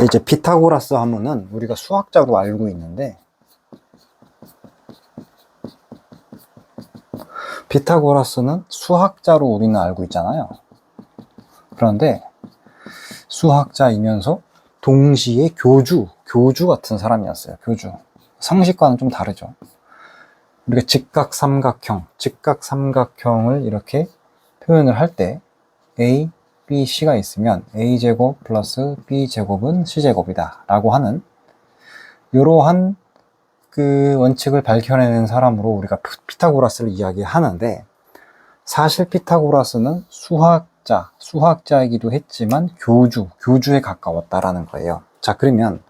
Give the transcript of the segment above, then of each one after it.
이제 피타고라스 하면은 우리가 수학자로 알고 있는데, 피타고라스는 수학자로 우리는 알고 있잖아요. 그런데 수학자이면서 동시에 교주 같은 사람이었어요. 교주. 상식과는 좀 다르죠. 우리가 직각삼각형을 이렇게 표현을 할 때 A, B, C가 있으면 A제곱 플러스 B제곱은 C제곱이다 라고 하는 이러한 그 원칙을 밝혀내는 사람으로 우리가 피타고라스를 이야기하는데, 사실 피타고라스는 수학자이기도 했지만 교주에 가까웠다라는 거예요. 자, 그러면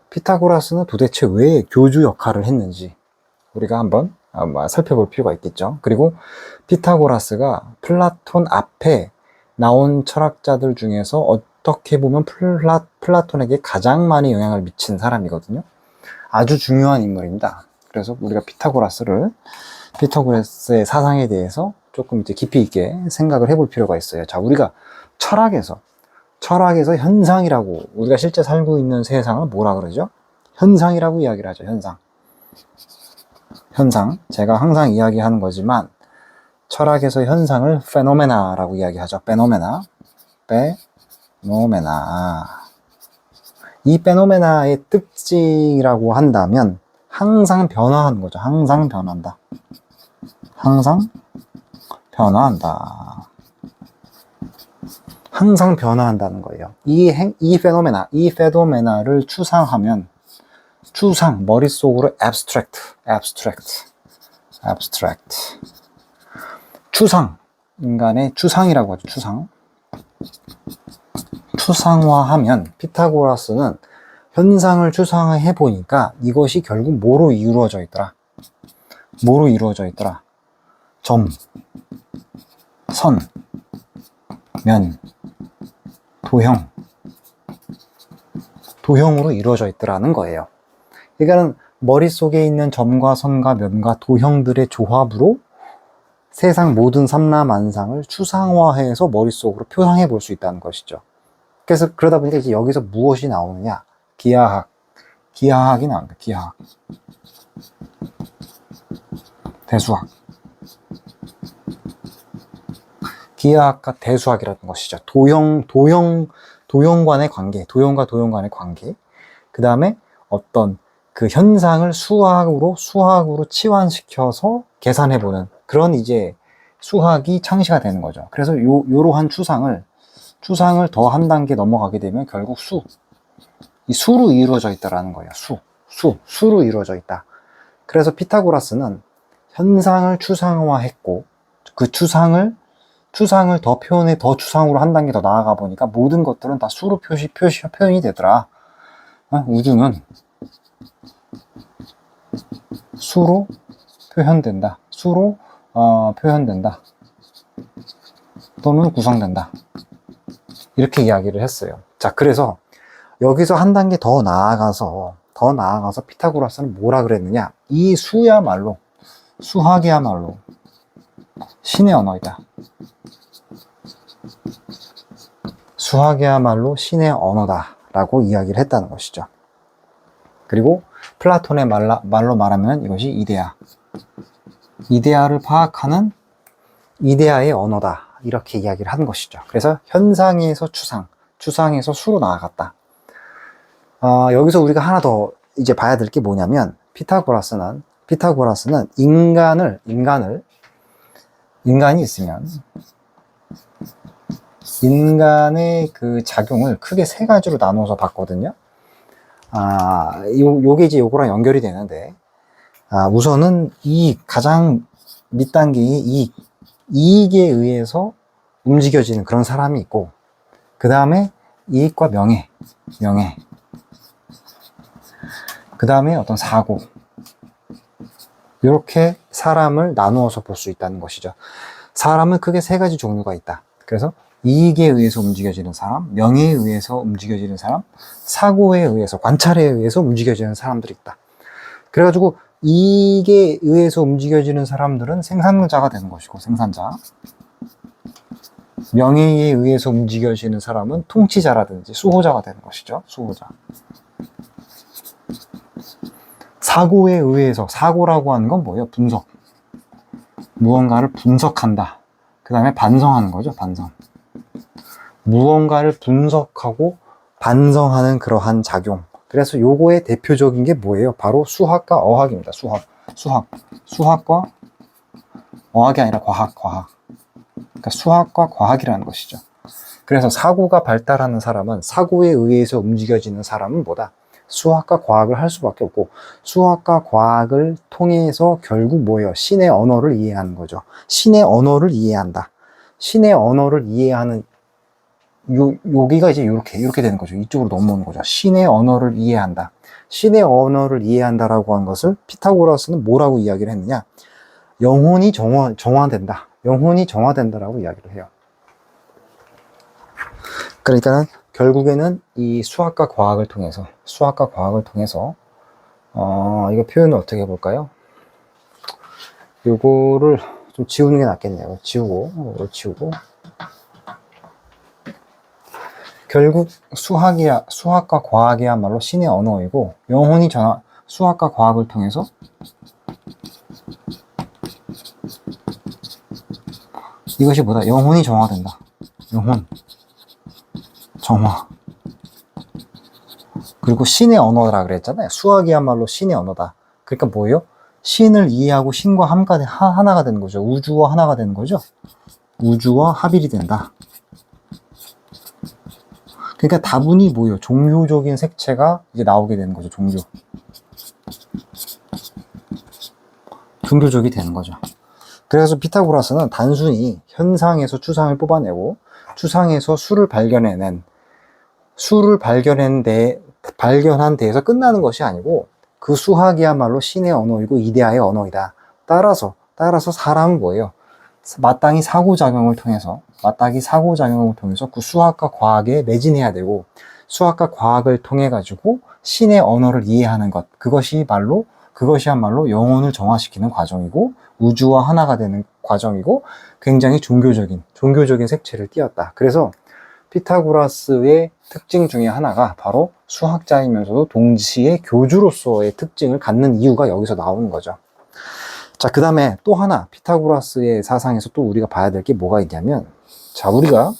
피타고라스는 도대체 왜 교주 역할을 했는지 우리가 한번 살펴볼 필요가 있겠죠. 그리고 피타고라스가 플라톤 앞에 나온 철학자들 중에서 어떻게 보면 플라톤에게 가장 많이 영향을 미친 사람이거든요. 아주 중요한 인물입니다. 그래서 우리가 피타고라스의 사상에 대해서 조금 이제 깊이 있게 생각을 해볼 필요가 있어요. 자, 우리가 철학에서 현상이라고, 우리가 실제 살고 있는 세상을 뭐라 그러죠? 현상이라고 이야기를 하죠. 현상. 제가 항상 이야기하는 거지만 철학에서 현상을 페노메나라고 이야기하죠. 페노메나. 이 페노메나의 특징이라고 한다면 항상 변화하는 거죠. 항상 변화한다. 항상 변화한다는 거예요. 이 페노메나를 추상하면, 머릿속으로 abstract. 인간의 추상이라고 하죠. 추상화하면, 피타고라스는 현상을 추상화해 보니까 이것이 결국 뭐로 이루어져 있더라? 점, 선, 면, 도형으로 이루어져 있더라는 거예요. 그러니까 머릿속에 있는 점과 선과 면과 도형들의 조합으로 세상 모든 삼라만상을 추상화해서 머릿속으로 표상해 볼 수 있다는 것이죠. 그래서 그러다 보니까 이제 여기서 무엇이 나오느냐? 기하학이 나옵니다. 기하학. 대수학. 기하학과 대수학이라는 것이죠. 도형과 도형간의 관계. 그 다음에 어떤 그 현상을 수학으로 치환시켜서 계산해보는 그런 이제 수학이 창시가 되는 거죠. 그래서 요러한 추상을 더 한 단계 넘어가게 되면 결국 이 수로 이루어져 있다라는 거예요. 수로 이루어져 있다. 그래서 피타고라스는 현상을 추상화했고, 그 추상을 더 추상으로 한 단계 더 나아가 보니까 모든 것들은 다 수로 표현이 되더라. 우주는 수로 표현된다. 또는 구성된다. 이렇게 이야기를 했어요. 자, 그래서 여기서 한 단계 더 나아가서 피타고라스는 뭐라 그랬느냐? 이 수학이야말로 신의 언어이다. 수학이야말로 신의 언어다라고 이야기를 했다는 것이죠. 그리고 플라톤의 말로 말하면 이것이 이데아를 파악하는 이데아의 언어다, 이렇게 이야기를 한 것이죠. 그래서 현상에서 추상에서 수로 나아갔다. 여기서 우리가 하나 더 이제 봐야 될 게 뭐냐면, 피타고라스는 인간이 있으면 인간의 그 작용을 크게 세 가지로 나눠서 봤거든요. 요게 이제 요거랑 연결이 되는데, 우선은 가장 밑단계의 이익에 의해서 움직여지는 그런 사람이 있고, 그 다음에 이익과 명예, 그 다음에 어떤 사고, 이렇게 사람을 나누어서 볼 수 있다는 것이죠. 사람은 크게 세 가지 종류가 있다. 그래서 이익에 의해서 움직여지는 사람, 명예에 의해서 움직여지는 사람, 사고에 의해서, 관찰에 의해서 움직여지는 사람들이 있다. 그래가지고 이익에 의해서 움직여지는 사람들은 생산자가 되는 것이고, 생산자. 명예에 의해서 움직여지는 사람은 통치자라든지 수호자가 되는 것이죠. 수호자. 사고에 의해서, 사고라고 하는 건 뭐예요? 분석. 무언가를 분석한다. 그 다음에 반성하는 거죠. 반성. 무언가를 분석하고 반성하는 그러한 작용. 그래서 요거의 대표적인 게 뭐예요? 바로 수학과 어학입니다. 수학과 어학이 아니라 과학. 그러니까 수학과 과학이라는 것이죠. 그래서 사고가 발달하는 사람은, 사고에 의해서 움직여지는 사람은 뭐다? 수학과 과학을 할 수밖에 없고, 수학과 과학을 통해서 결국 뭐예요? 신의 언어를 이해하는 거죠. 신의 언어를 이해한다. 신의 언어를 이해하는, 여기가 이제 이렇게 되는 거죠. 이쪽으로 넘어오는 거죠. 신의 언어를 이해한다. 신의 언어를 이해한다라고 하는 것을 피타고라스는 뭐라고 이야기를 했느냐? 영혼이 정화된다. 영혼이 정화된다라고 이야기를 해요. 그러니까 결국에는 이 수학과 과학을 통해서 이거 표현을 어떻게 해볼까요? 요거를 좀 지우는 게 낫겠네요. 지우고 결국 수학과 과학이야말로 신의 언어이고, 영혼이 수학과 과학을 통해서 이것이 뭐다? 영혼이 정화된다. 영혼 정화. 그리고 신의 언어라 그랬잖아요. 수학이야말로 신의 언어다. 그러니까 뭐예요? 신을 이해하고 신과 하나가 되는 거죠. 우주와 하나가 되는 거죠. 우주와 합일이 된다. 그러니까 다분히 뭐예요? 종교적인 색채가 이제 나오게 되는 거죠. 종교적이 되는 거죠. 그래서 피타고라스는 단순히 현상에서 추상을 뽑아내고, 추상에서 수를 발견한 데에서 끝나는 것이 아니고, 그 수학이야말로 신의 언어이고 이데아의 언어이다. 따라서 사람은 뭐예요? 마땅히 사고작용을 통해서 그 수학과 과학에 매진해야 되고, 수학과 과학을 통해 가지고 신의 언어를 이해하는 것, 그것이야말로 영혼을 정화시키는 과정이고, 우주와 하나가 되는 과정이고, 굉장히 종교적인 색채를 띄었다. 그래서 피타고라스의 특징 중에 하나가 바로 수학자이면서도 동시에 교주로서의 특징을 갖는 이유가 여기서 나오는 거죠. 자, 그 다음에 또 하나, 피타고라스의 사상에서 또 우리가 봐야 될 게 뭐가 있냐면, 자, 우리가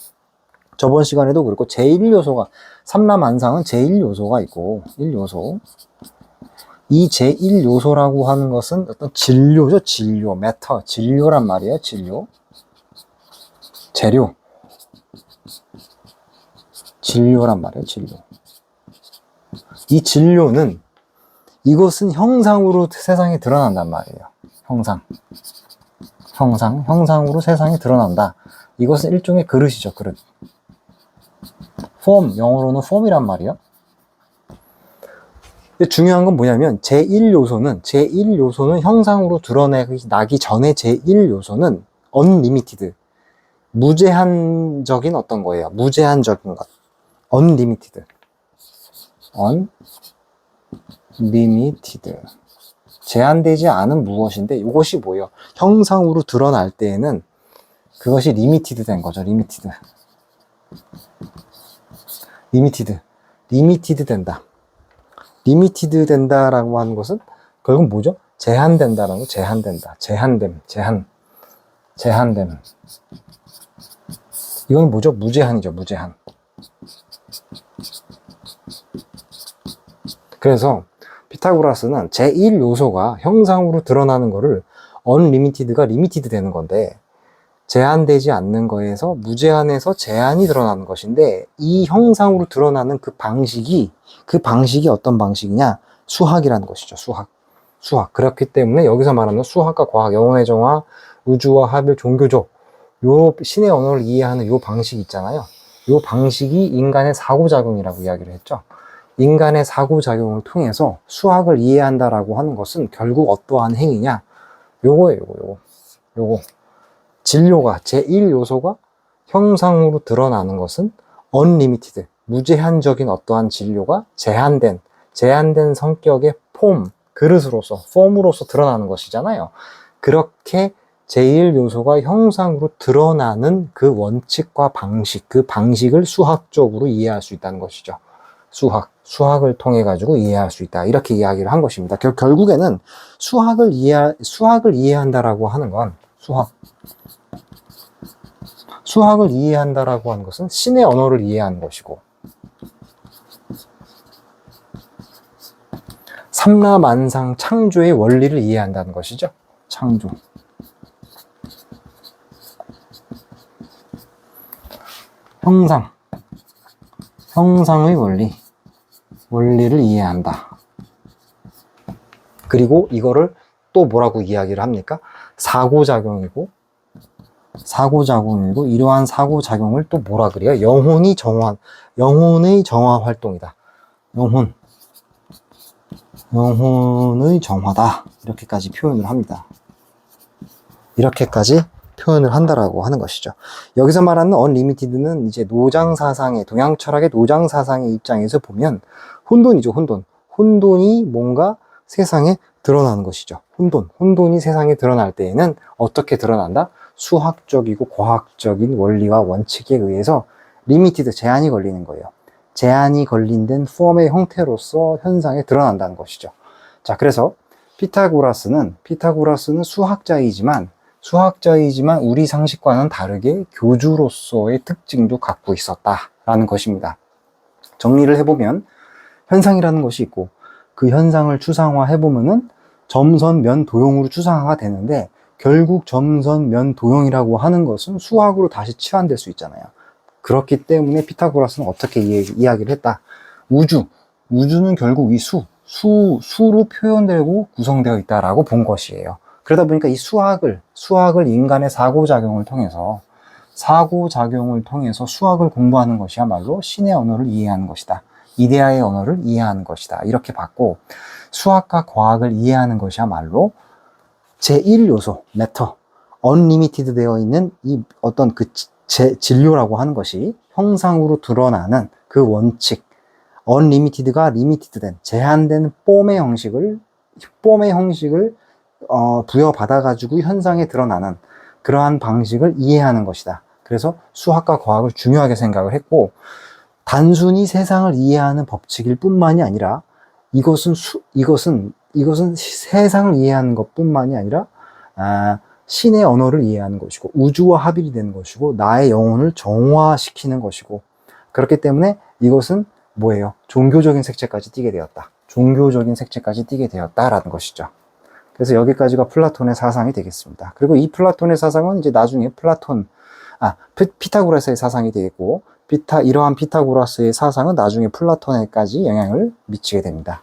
저번 시간에도 그렇고 제1요소가, 삼라만상은 제1요소가 있고, 1요소. 이 제1요소라고 하는 것은 어떤 진료죠. 진료란 말이에요. 진료란 말이에요. 이 진료는, 이것은 형상으로 세상에 드러난단 말이에요. 형상으로 세상에 드러난다. 이것은 일종의 그릇이죠. 그릇. 영어로는 폼이란 말이에요. 근데 중요한 건 뭐냐면, 제1요소는 형상으로 드러나기 전에 제1요소는 unlimited, 무제한적인 어떤 거예요. 무제한적인 것. unlimited. 제한되지 않은 무엇인데, 이것이 뭐예요? 형상으로 드러날 때에는 그것이 리미티드 된 거죠. 리미티드 된다. 리미티드 된다라고 하는 것은 결국 뭐죠? 제한된다라는 거. 제한됨. 이건 뭐죠? 무제한이죠. 무제한. 그래서 피타고라스는 제1요소가 형상으로 드러나는 거를 unlimited가 리미티드 되는 건데, 제한되지 않는 거에서 무제한에서 제한이 드러나는 것인데, 이 형상으로 드러나는 그 방식이 어떤 방식이냐? 수학이라는 것이죠. 수학. 그렇기 때문에 여기서 말하는 수학과 과학, 영혼의 정화, 우주와 합일, 종교적, 요 신의 언어를 이해하는 요 방식이 있잖아요. 요 방식이 인간의 사고작용이라고 이야기를 했죠. 인간의 사고작용을 통해서 수학을 이해한다라고 하는 것은 결국 어떠한 행위냐? 요거. 진료가, 제1요소가 형상으로 드러나는 것은 unlimited, 무제한적인 어떠한 진료가 제한된 성격의 폼으로서 드러나는 것이잖아요. 그렇게 제1요소가 형상으로 드러나는 그 원칙과 방식, 그 방식을 수학적으로 이해할 수 있다는 것이죠. 수학을 통해 가지고 이해할 수 있다. 이렇게 이야기를 한 것입니다. 결국에는 수학을 이해한다라고 하는 건 수학을 이해한다라고 하는 것은 신의 언어를 이해하는 것이고, 삼라만상 창조의 원리를 이해한다는 것이죠. 창조. 형상의 원리를 이해한다. 그리고 이거를 또 뭐라고 이야기를 합니까? 사고작용이고 이러한 사고작용을 또 뭐라 그래요? 영혼의 정화 활동이다. 영혼의 정화다. 이렇게까지 표현을 합니다. 이렇게까지 표현을 한다라고 하는 것이죠. 여기서 말하는 언리미티드는 이제 동양 철학의 노장 사상의 입장에서 보면 혼돈이죠, 혼돈. 혼돈이 뭔가 세상에 드러나는 것이죠. 혼돈이 세상에 드러날 때에는 어떻게 드러난다? 수학적이고 과학적인 원리와 원칙에 의해서 리미티드, 제한이 걸리는 거예요. 제한이 걸린 폼의 형태로서 현상에 드러난다는 것이죠. 자, 그래서 피타고라스는 수학자이지만 우리 상식과는 다르게 교주로서의 특징도 갖고 있었다라는 것입니다. 정리를 해보면 현상이라는 것이 있고, 그 현상을 추상화해보면은 점선면 도형으로 추상화가 되는데, 결국 점선면 도형이라고 하는 것은 수학으로 다시 치환될 수 있잖아요. 그렇기 때문에 피타고라스는 어떻게 이야기를 했다? 우주는 결국 이 수로 표현되고 구성되어 있다라고 본 것이에요. 그러다 보니까 이 수학을 인간의 사고작용을 통해서 수학을 공부하는 것이야말로 신의 언어를 이해하는 것이다. 이데아의 언어를 이해하는 것이다. 이렇게 봤고, 수학과 과학을 이해하는 것이야말로 제1요소, 매터, 언리미티드 되어 있는 이 어떤 그 진료라고 하는 것이 형상으로 드러나는 그 원칙, 언리미티드가 리미티드된, 제한된 폼의 형식을 부여받아가지고 현상에 드러나는 그러한 방식을 이해하는 것이다. 그래서 수학과 과학을 중요하게 생각을 했고, 단순히 세상을 이해하는 법칙일 뿐만이 아니라 이것은 세상을 이해하는 것뿐만이 아니라 신의 언어를 이해하는 것이고, 우주와 합일이 되는 것이고, 나의 영혼을 정화시키는 것이고, 그렇기 때문에 이것은 뭐예요? 종교적인 색채까지 띠게 되었다라는 것이죠. 그래서 여기까지가 플라톤의 사상이 되겠습니다. 그리고 이 플라톤의 사상은 이제 나중에 피타고라스의 사상이 되겠고, 이러한 피타고라스의 사상은 나중에 플라톤에까지 영향을 미치게 됩니다.